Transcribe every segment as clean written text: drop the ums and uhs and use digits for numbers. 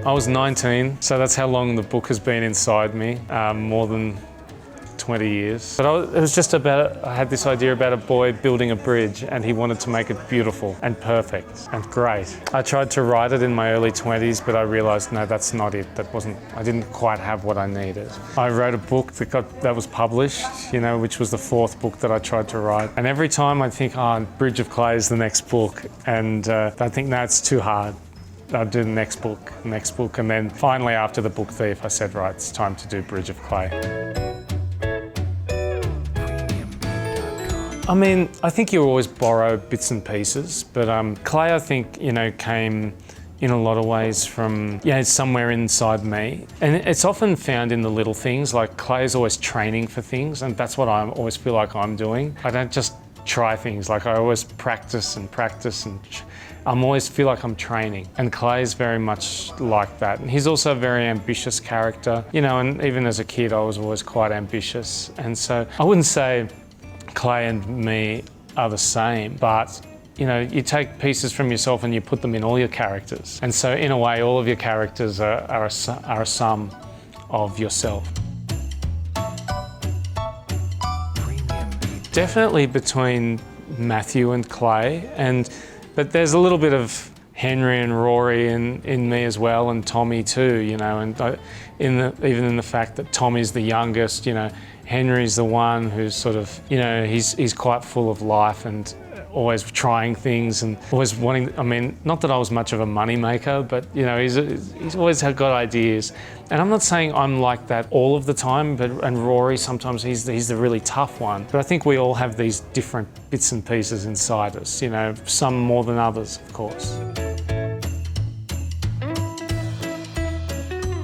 I was 19, so that's how long the book has been inside me, more than 20 years. But it was just about, I had this idea about a boy building a bridge and he wanted to make it beautiful and perfect and great. I tried to write it in my early 20s, but I realised, no, that's not it. I didn't quite have what I needed. I wrote a book that was published, which was the fourth book that I tried to write. And every time I think, Bridge of Clay is the next book. And I think, no, it's too hard. I'll do the next book. And then finally after The Book Thief, I said, right, it's time to do Bridge of Clay. I think you always borrow bits and pieces, but clay, I think, came in a lot of ways from, somewhere inside me. And it's often found in the little things, like clay is always training for things, and that's what I always feel like I'm doing. I don't just try things, like I always practice, and I always feel like I'm training. And Clay is very much like that. And he's also a very ambitious character, and even as a kid, I was always quite ambitious. And so I wouldn't say Clay and me are the same, but you take pieces from yourself and you put them in all your characters. And so in a way, all of your characters are a sum of yourself. Definitely between Matthew and Clay, but there's a little bit of Henry and Rory in me as well, and Tommy too, and even in the fact that Tommy's the youngest, Henry's the one who's sort of, he's quite full of life and always trying things and always wanting, not that I was much of a money maker, but he's always got ideas. And I'm not saying I'm like that all of the time, and Rory, sometimes he's the really tough one. But I think we all have these different bits and pieces inside us, some more than others, of course.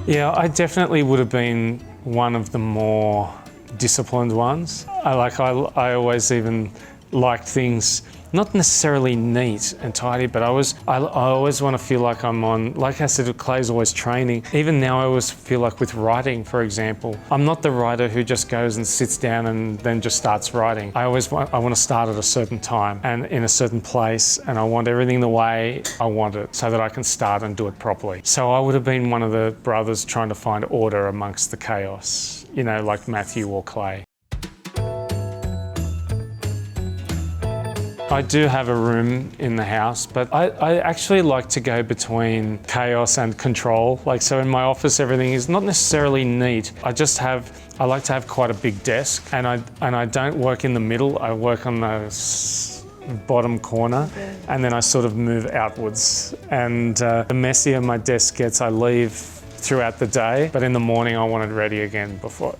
Yeah, I definitely would have been one of the more disciplined ones. I always even liked things not necessarily neat and tidy, but I always want to feel like I'm on, like I said, Clay's always training. Even now I always feel like with writing, for example, I'm not the writer who just goes and sits down and then just starts writing. I want to start at a certain time and in a certain place, and I want everything the way I want it so that I can start and do it properly. So I would have been one of the brothers trying to find order amongst the chaos, like Matthew or Clay. I do have a room in the house, but I actually like to go between chaos and control. So in my office, everything is not necessarily neat. I like to have quite a big desk, and I don't work in the middle. I work on the bottom corner, and then I sort of move outwards. And the messier my desk gets, I leave throughout the day, but in the morning I want it ready again before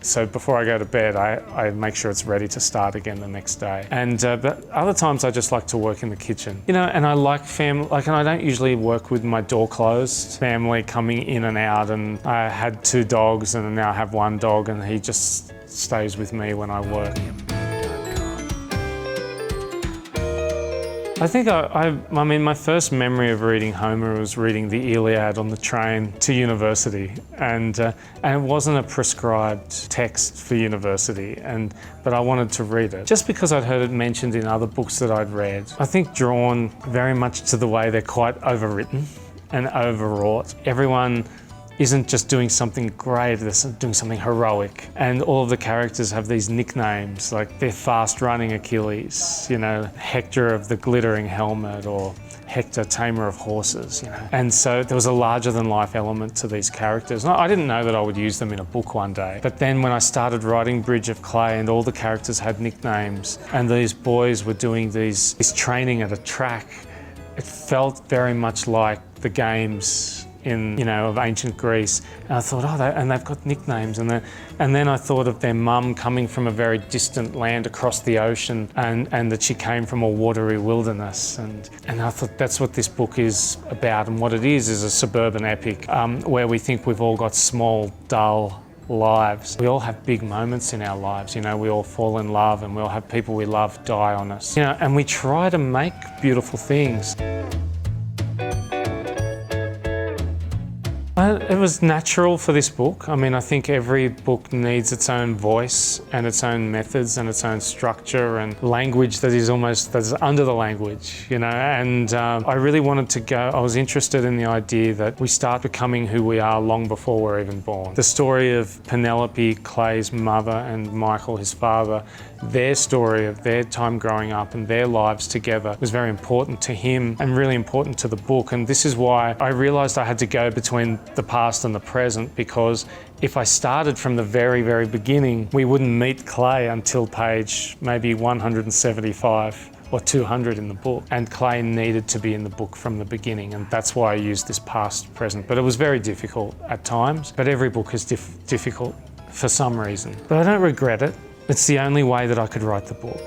I go to bed. I make sure it's ready to start again the next day. And but other times I just like to work in the kitchen, and I like family. And I don't usually work with my door closed. Family coming in and out, and I had 2 dogs, and now I have 1 dog, and he just stays with me when I work. I think my first memory of reading Homer was reading the Iliad on the train to university, and it wasn't a prescribed text for university, but I wanted to read it just because I'd heard it mentioned in other books that I'd read. I think drawn very much to the way they're quite overwritten and overwrought. Everyone isn't just doing something great, they're doing something heroic. And all of the characters have these nicknames, like they're fast-running Achilles, Hector of the glittering helmet, or Hector, tamer of horses, And so there was a larger-than-life element to these characters. I didn't know that I would use them in a book one day. But then when I started writing Bridge of Clay and all the characters had nicknames, and these boys were doing this training at a track, it felt very much like the games of ancient Greece. And I thought, and they've got nicknames. And then I thought of their mum coming from a very distant land across the ocean, and that she came from a watery wilderness. And I thought that's what this book is about. And what it is a suburban epic where we think we've all got small, dull lives. We all have big moments in our lives, we all fall in love, and we all have people we love die on us. And we try to make beautiful things. It was natural for this book. I mean, I think every book needs its own voice and its own methods and its own structure and language that's under the language, you know. And I really wanted to go. I was interested in the idea that we start becoming who we are long before we're even born. The story of Penelope, Clay's mother, and Michael, his father, their story of their time growing up and their lives together was very important to him and really important to the book. And this is why I realised I had to go between the past and the present, because if I started from the very, very beginning, we wouldn't meet Clay until page maybe 175 or 200 in the book. And Clay needed to be in the book from the beginning, and that's why I used this past present. But it was very difficult at times, but every book is difficult for some reason. But I don't regret it. It's the only way that I could write the book.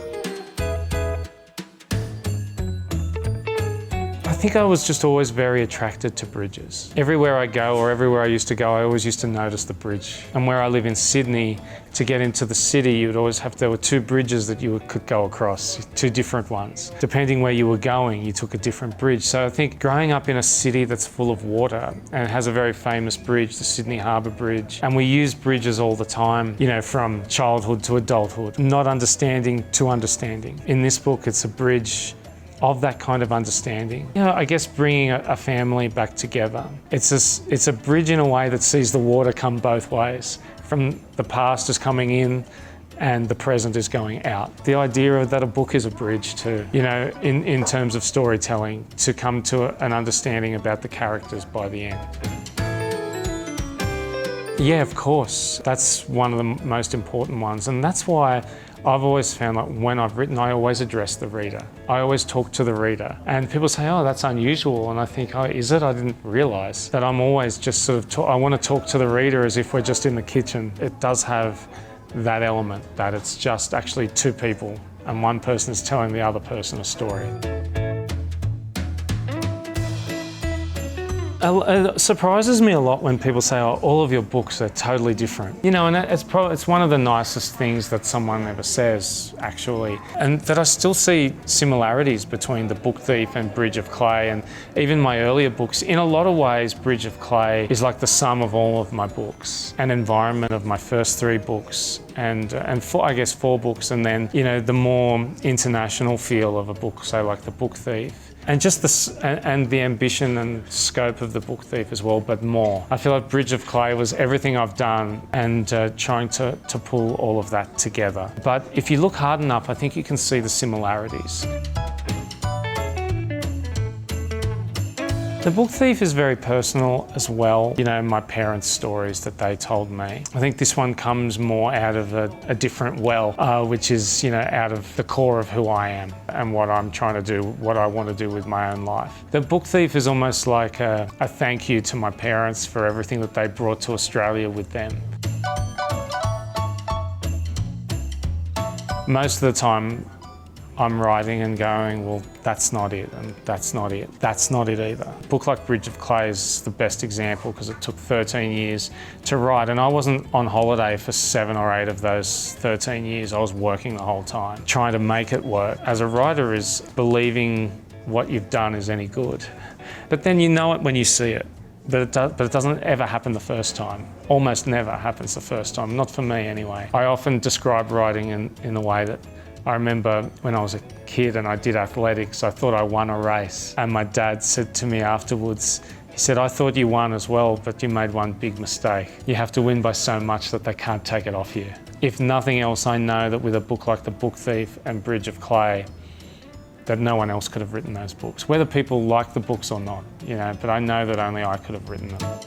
I think I was just always very attracted to bridges. Everywhere I go, or everywhere I used to go, I always used to notice the bridge. And where I live in Sydney, to get into the city, there were two bridges that you could go across, two different ones. Depending where you were going, you took a different bridge. So I think growing up in a city that's full of water and has a very famous bridge, the Sydney Harbour Bridge, and we use bridges all the time, you know, from childhood to adulthood, not understanding to understanding. In this book, it's a bridge of that kind of understanding. You know, I guess bringing a family back together. It's a bridge in a way that sees the water come both ways. From the past is coming in and the present is going out. The idea that a book is a bridge to, you know, in terms of storytelling, to come to an understanding about the characters by the end. Yeah, of course. That's one of the most important ones. And that's why I've always found that when I've written, I always address the reader. I always talk to the reader. And people say, oh, that's unusual. And I think, oh, is it? I didn't realise that I'm always just sort of, I want to talk to the reader as if we're just in the kitchen. It does have that element, that it's just actually two people and one person is telling the other person a story. It surprises me a lot when people say, oh, all of your books are totally different. You know, and it's one of the nicest things that someone ever says, actually. And that I still see similarities between The Book Thief and Bridge of Clay, and even my earlier books. In a lot of ways, Bridge of Clay is like the sum of all of my books, an environment of my first 3 books, and I guess 4 books, and then, you know, the more international feel of a book, say like The Book Thief. And just the ambition and scope of The Book Thief as well, but more. I feel like Bridge of Clay was everything I've done and trying to pull all of that together. But if you look hard enough, I think you can see the similarities. The Book Thief is very personal as well. You know, my parents' stories that they told me. I think this one comes more out of a different well, which is, you know, out of the core of who I am and what I'm trying to do, what I want to do with my own life. The Book Thief is almost like a thank you to my parents for everything that they brought to Australia with them. Most of the time, I'm writing and going, well, that's not it, and that's not it, that's not it either. A book like Bridge of Clay is the best example because it took 13 years to write, and I wasn't on holiday for 7 or 8 of those 13 years. I was working the whole time, trying to make it work. As a writer is believing what you've done is any good. But then you know it when you see it. But it doesn't ever happen the first time. Almost never happens the first time, not for me anyway. I often describe writing in the way that I remember when I was a kid and I did athletics, I thought I won a race. And my dad said to me afterwards, he said, I thought you won as well, but you made one big mistake. You have to win by so much that they can't take it off you. If nothing else, I know that with a book like The Book Thief and Bridge of Clay, that no one else could have written those books, whether people like the books or not, you know, but I know that only I could have written them.